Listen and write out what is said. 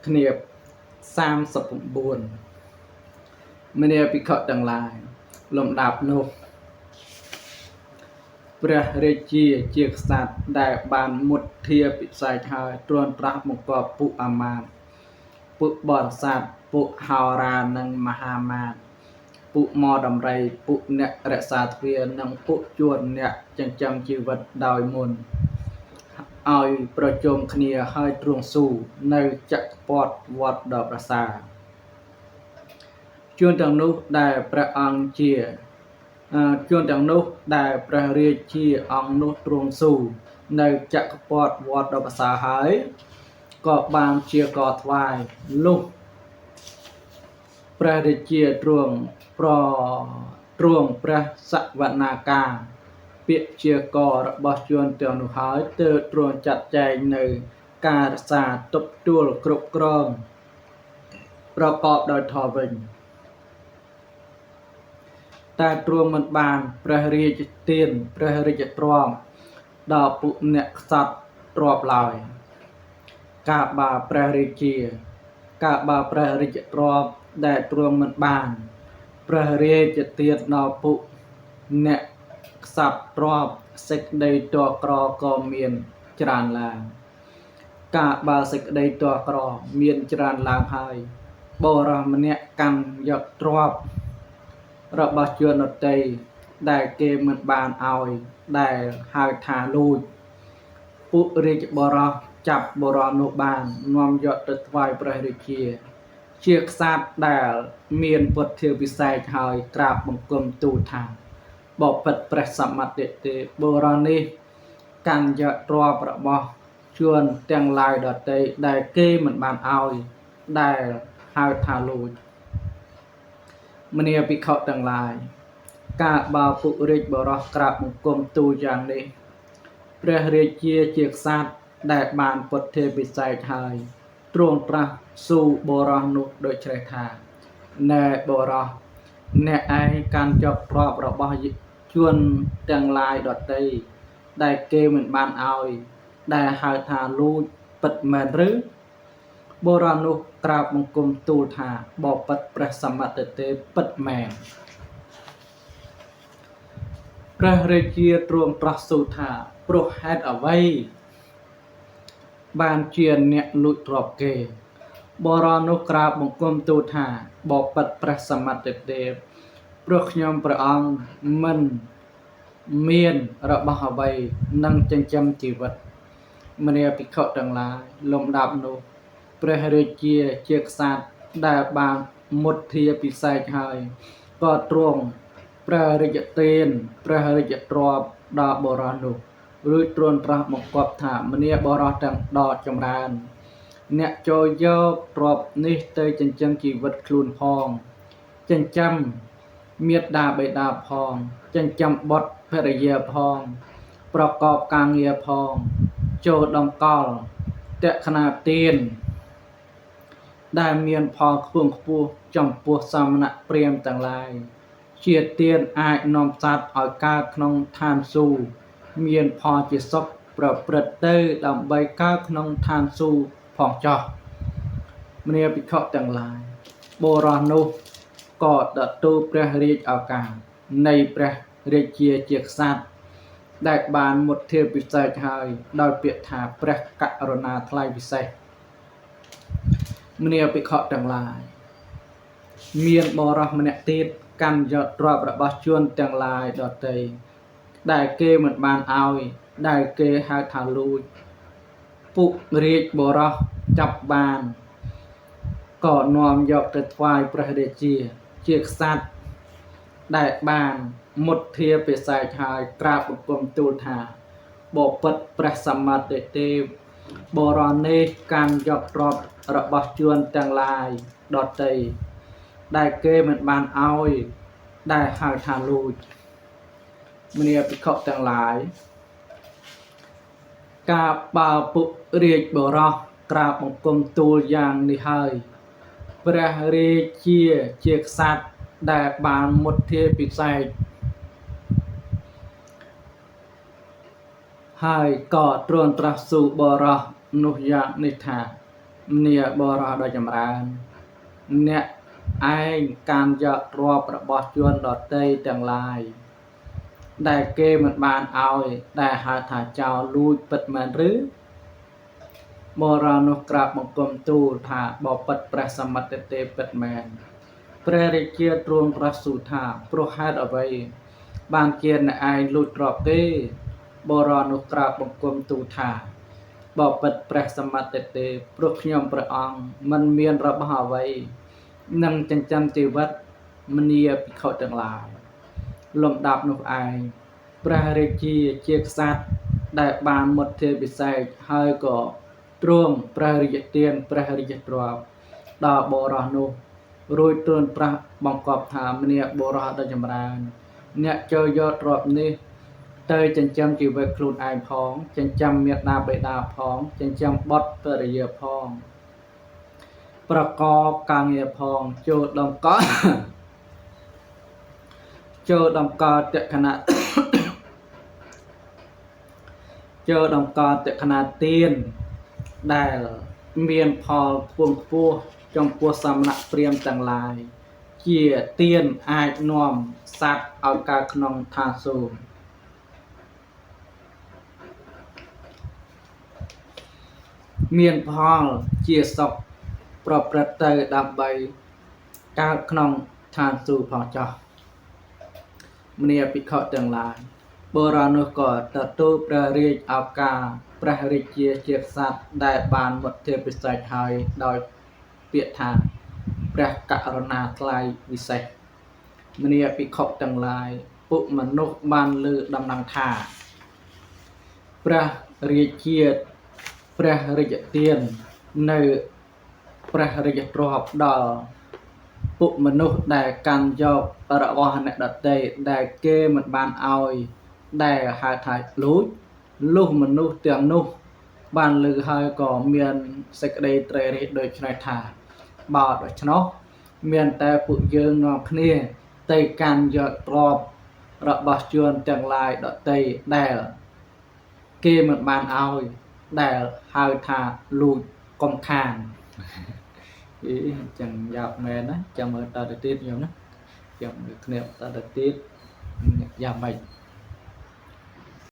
គ្នា39មនីភិក្ខុទាំងឡាយលំដាប់នោះព្រះរាជាក្សត្រដែលបានមុតធាពិសេសហើយទ្រាំត្រាស់បង្គាប់ពួកអាមាត្យពួកបរិស័ទពួកហោរានិងមហាមាត្យពួកមដំរីពួកអ្នករក្សាទ្វារនិងពួកជួនអ្នកចិញ្ចឹមជីវិតដោយមុនឲ្យប្រជុំគ្នាហើយទ្រង់ស៊ូនៅចក្រពត្តិវត្តដ៏ប្រសើរជួនទាំងនោះដែលព្រះរាជាអង្គនោះទ្រង់ស៊ូនៅចក្រពត្តិវត្តដ៏ប្រសើរហើយក៏បានជាកថ្វាយលុះព្រះរាជាទ្រង់ព្រះសវនាការពាក្យជាករបស់ជួនទាំងនោះហើយទើបទ្រង់ចាត់ចែងនៅការរក្សាទប់ទួលគ្រប់គ្រងប្រកបដោយធម៌វិញតែទ្រង់មិនបានព្រះរាជទានព្រះរាជទ្រព្យដល់ពួកអ្នកខ្សត់ទ្រព្យឡើយកាលបើព្រះរាជទ្រព្យដែលទ្រង់មិនបានព្រះរាជទានដល់ពួកអ្នកខ្សត់ទ្រព្យសេចក្តីទ័ក្រក៏មានច្រើនឡើងកាលបើសេចក្តីទ័ក្រមានច្រើនឡើងហើយបុរសម្នាក់កាន់យកទ្រព្យរបស់ជនដទៃដែលគេមិនបានឲ្យដែលហៅថាលួចពួករាជបរោះចាប់បុរសនោះបាននាំយកទៅថ្វាយព្រះរាជាក្សត្រដែលមានពុទ្ធិវិសេសហើយក្រាបបង្គំទូលថាបពិតព្រះសម្មាទិទេបុរសនេះកាន់យកទ្រព្យរបស់ជនទាំងឡាយដទៃដែលគេមិនបានឲ្យដែលហៅថាលួចមនីភិក្ខុទាំងឡាយកាលបើពួករាជបរោះក្រាបបង្គំទូលយ៉ាងនេះព្រះរាជាក្សត្រដែលបានពុទ្ធិវិសេសហើយទ្រង់ត្រាស់ស៊ូបុរសនោះដូចជ្រេះថាណែបុរសអ្នកឯងកាន់យកទ្រព្យរបស់ជនទាំងឡាយដទៃដែលគេមិនបានឲ្យដែលហៅថាលួចពិតមែនឬបុរសនោះក្រាបបង្គំទូលថាបពិតព្រះសម្មាទិទេពិតមែនព្រះរាជាទ្រង់ត្រាស់ស៊ូថាព្រោះហេតុអ្វីបានជាអ្នកលួចទ្រព្យគេបុរសនោះក្រាបបង្គំទូលថាបពិតព្រះសម្មាទិទេព្រោះខ្ញុំព្រះអង្គមិនមានរបស់អ្វីនឹងចិញ្ចឹមជីវិតមនីភិក្ខុទាំងឡាយលំដាប់នោះព្រះរាជាក្សត្រដែលបានមុទ្ធាពិសេសហើយក៏ទ្រង់ព្រះរាជទានព្រះរាជទ្រព្យដល់បុរសនោះរួចទ្រង់ត្រាស់បង្គាប់ថាមនីបុរសទាំងដកចម្រើនអ្នកចូលយកទ្រព្យនេះទៅចិញ្ចឹមជីវិតខ្លួនផងចិញ្ចឹមមាតាបិតាផងចិញ្ចឹមបុត្រភរិយាផងប្រកបការងារផងចូលតម្កល់តក្ខណាទានដែលមានផលខ្ពង់ខ្ពស់ចំពោះសាមណព្រាហ្មណ៍ទាំងឡាយជាទានអាចនាំសត្វឲ្យកើតក្នុងឋានសួគ៌មានផលជាសុខប្រព្រឹត្តទៅដើម្បីកើតក្នុងឋានសួគ៌ផងចោះមនីភិក្ខុទាំងឡាយបុរសនោះក៏ទទួលព្រះរាជឱកាសនៃព្រះរាជាក្សត្រដែលបានមុទ្ធាពិសេសហើយដោយពាក្យថាព្រះករុណាថ្លៃពិសេសមនីភិក្ខុទាំងឡាយមានបុរសម្នាក់ទៀតកាន់យកទ្រព្យរបស់ជនទាំងឡាយដទៃដែលគេមិនបានឲ្យដែលគេហៅថាលួចពួករាជបរោះចាប់បានក៏នាំយកទៅថ្វាយព្រះរាជាក្សត្រដែលបានមុទ្ធាពិសេសហើយក្រាបបង្គំទូលថាបពិតព្រះសម្មាទិទេបុរសនេះកាន់យកទ្រព្យរបស់ជនទាំងឡាយដទៃដែលគេមិនបានឲ្យដែលហៅថាលួចមនីភិក្ខុទាំងឡាយកាលបើពួករាជបរោះក្រាបបង្គំទូលយ៉ាងនេះហើយព្រះរាជាក្សត្រដែលបានមុទ្ធាពិសេសហើយក៏ទ្រង់ត្រាស់ស៊ូបុរសនោះយ៉ាងនេះថា nia bora do jamran nia ឯងកាន់យកទ្រព្យរបស់ជនដទៃទាំងឡាយដែលគេមិនបានឲ្យដែលហៅថាចោរលួចពិតមែនឬបរានោះក្រាបបង្គំទូលថាបបិទ្ធព្រះសមិទ្ធទេពិតមែនព្រះរាជាទ្រង់ប្រសូតថាព្រោះហេតុអ្វីបានជាអ្នកឯងលួចទ្រព្យទេបរានោះក្រាបបង្គំទូលថាបបិទ្ធព្រះសមិទ្ធទេព្រោះខ្ញុំព្រះអង្គមិនមានរបស់អ្វីនឹងចិញ្ចឹមជីវិតមនីភិក្ខុទាំងឡាយលំដាប់នោះឯងព្រះរាជាក្សត្រដែលបានមុតធាពិសេសហើយក៏ទ្រង់ព្រះរាជទានព្រះរាជទ្រព្យដល់បរោះនោះរួចទ្រង់ប្រះបង្គាប់ថាម្នាក់បរោះដ៏ចម្រើនអ្នកចូលយកទ្រព្យនេះទៅចិញ្ចឹមជីវិតខ្លួនឯងផងចិញ្ចឹមមាតាបិតាផងចិញ្ចឹមបុត្រភរិយាផងប្រកបការងារផងចូលតម្កល់ចូលតម្កល់តក្ខណៈចូលតម្កល់តក្ខណៈទានដែលមានផលខ្ពង់ខ្ពស់ចំពោះសមណព្រាហ្មណ៍ទាំងឡាយជាទានអាចនាំសត្វឲ្យកើតក្នុងឋានសួគ៌មានផលជាសុខប្រព្រឹត្តទៅដើម្បីកើតក្នុងឋានសួគ៌ផងចោះមនីភិក្ខុទាំងឡាយបរានោះក៏ទទួលព្រះរាជឱកាសព្រះរាជាក្សត្រដែលបានមុតធាពិសេសហើយដោយពាក្យថាព្រះករុណាថ្លៃវិសេសមនីភិក្ខុទាំងឡាយពួកមនុស្សបានលើដំណឹងថាព្រះរាជាព្រះរាជទាននៅព្រះរាជទ្រព្យដល់ពួកមនុស្សដែលកាន់យករបស់អ្នកដទៃដែលគេមិនបានឲ្យដែលហៅថាលួចលុះមនុស្សទាំងនោះបានលើហើយក៏មានសេចក្តីត្រេកអរដូចនេះថាបើដូច្នោះមានតែពួកយើងនាំគ្នាទៅកាន់យកទ្រព្យរបស់ជនទាំងឡាយដទៃដែលគេមិនបានឲ្យដែលហៅថាលួចកុំខានចឹងយ៉ាប់មែនណាចាំមើលតទៅទៀតខ្ញុំណាចាំមើលគ្នាតទៅទៀតយ៉ាងម៉េច